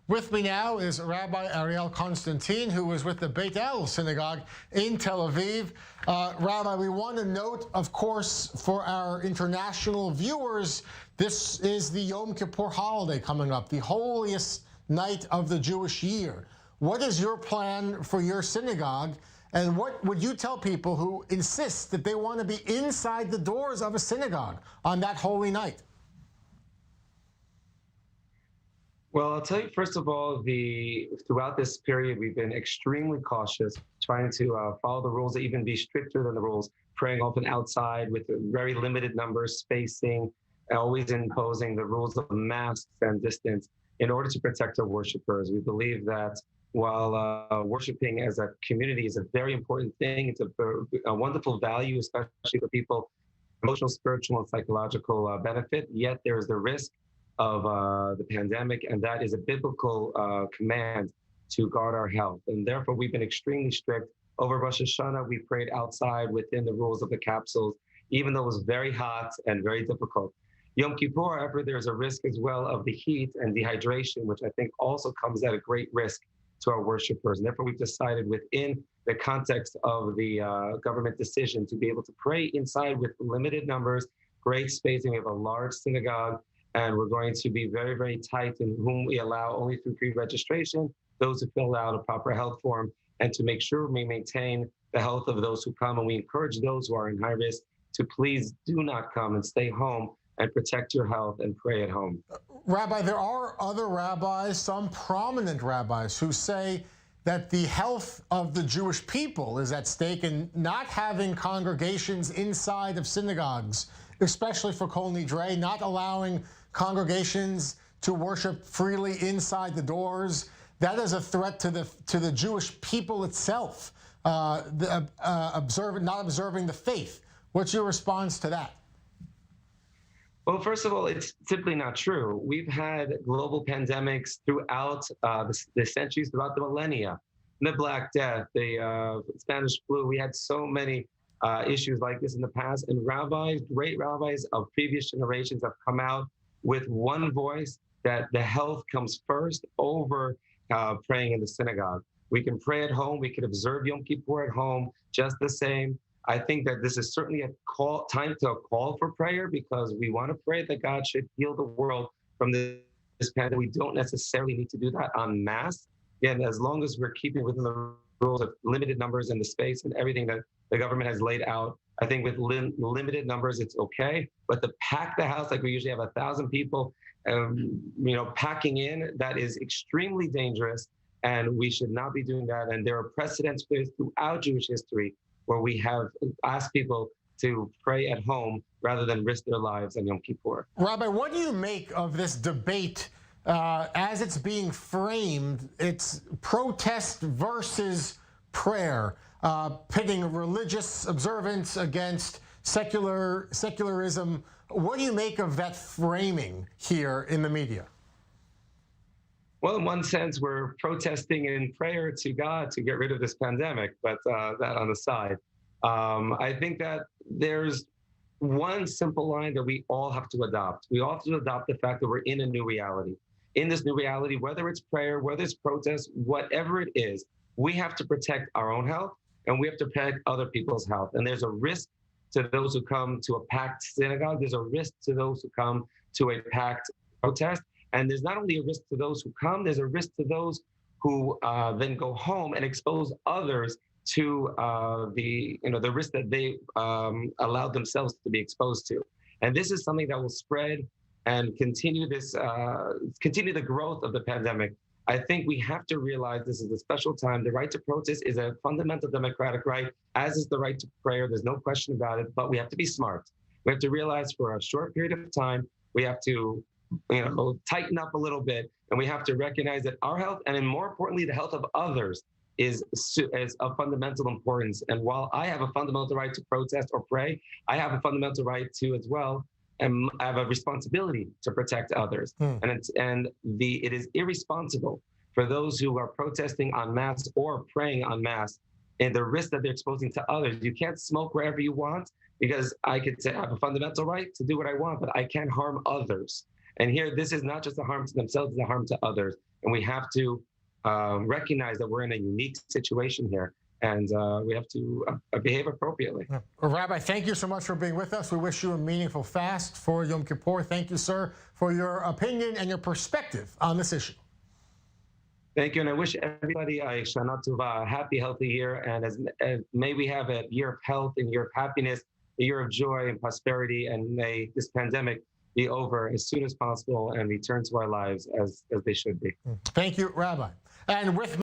With me now is Rabbi Ariel Konstantyn, who is with the Beit El Synagogue in Tel Aviv. Rabbi, we want to note, of course, for our international viewers, this is the Yom Kippur holiday coming up, the holiest night of the Jewish year. What is your plan for your synagogue, and what would you tell people who insist that they want to be inside the doors of a synagogue on that holy night? Well, I'll tell you, first of all, throughout this period, we've been extremely cautious, trying to follow the rules, even be stricter than the rules, praying often outside with very limited numbers, spacing, always imposing the rules of masks and distance in order to protect our worshipers. We believe that while worshiping as a community is a very important thing, it's a wonderful value, especially for people, emotional, spiritual, and psychological benefit, yet there is the risk of the pandemic, and that is a biblical command to guard our health. And therefore, we've been extremely strict. Over Rosh Hashanah, we prayed outside within the rules of the capsules, even though it was very hot and very difficult. Yom Kippur, however, there's a risk as well of the heat and dehydration, which I think also comes at a great risk to our worshipers. And therefore, we've decided within the context of the government decision to be able to pray inside with limited numbers, great spacing. We have a large synagogue, and we're going to be very, very tight in whom we allow only through pre-registration, those who fill out a proper health form, and to make sure we maintain the health of those who come. And we encourage those who are in high risk to please do not come and stay home and protect your health and pray at home. Rabbi, there are other rabbis, some prominent rabbis, who say that the health of the Jewish people is at stake in not having congregations inside of synagogues, especially for Kol Nidrei, not allowing congregations to worship freely inside the doors. That is a threat to the Jewish people itself, not observing the faith. What's your response to that? Well, first of all, it's simply not true. We've had global pandemics throughout the centuries, throughout the millennia. The Black Death, the Spanish flu. We had so many issues like this in the past, and rabbis, great rabbis of previous generations have come out with one voice that the health comes first over praying in the synagogue. We can pray at home. We can observe Yom Kippur at home just the same. I think that this is certainly a time to call for prayer, because we want to pray that God should heal the world from this pandemic. We don't necessarily need to do that en masse. Again, as long as we're keeping within the rules of limited numbers and the space and everything that the government has laid out, I think with limited numbers, it's okay. But to pack the house like we usually have 1,000 people, packing in, that is extremely dangerous, and we should not be doing that. And there are precedents throughout Jewish history where we have asked people to pray at home rather than risk their lives on Yom Kippur. Rabbi, what do you make of this debate as it's being framed? It's protest versus prayer, pitting religious observance against secularism. What do you make of that framing here in the media? Well, in one sense, we're protesting in prayer to God to get rid of this pandemic, but that on the side. I think that there's one simple line that we all have to adopt. We all have to adopt the fact that we're in a new reality. In this new reality, whether it's prayer, whether it's protest, whatever it is, we have to protect our own health, and we have to protect other people's health. And there's a risk to those who come to a packed synagogue. There's a risk to those who come to a packed protest. And there's not only a risk to those who come, there's a risk to those who then go home and expose others to the risk that they allowed themselves to be exposed to. And this is something that will spread and continue the growth of the pandemic. I think we have to realize this is a special time. The right to protest is a fundamental democratic right, as is the right to prayer. There's no question about it, but we have to be smart. We have to realize for a short period of time, we have to tighten up a little bit, and we have to recognize that our health, and more importantly, the health of others, is of fundamental importance. And while I have a fundamental right to protest or pray, I have a fundamental right to as well, and I have a responsibility to protect others. It is irresponsible for those who are protesting en masse or praying en masse, and the risk that they're exposing to others. You can't smoke wherever you want, because I could say I have a fundamental right to do what I want, but I can't harm others. And here, this is not just a harm to themselves, it's a harm to others. and we have to recognize that we're in a unique situation here, and we have to behave appropriately. Well, Rabbi, thank you so much for being with us. We wish you a meaningful fast for Yom Kippur. Thank you, sir, for your opinion and your perspective on this issue. Thank you, and I wish everybody a Shana Tova, a happy, healthy year, and as may we have a year of health and year of happiness, a year of joy and prosperity, and may this pandemic be over as soon as possible and return to our lives as they should be. Thank you, Rabbi. And with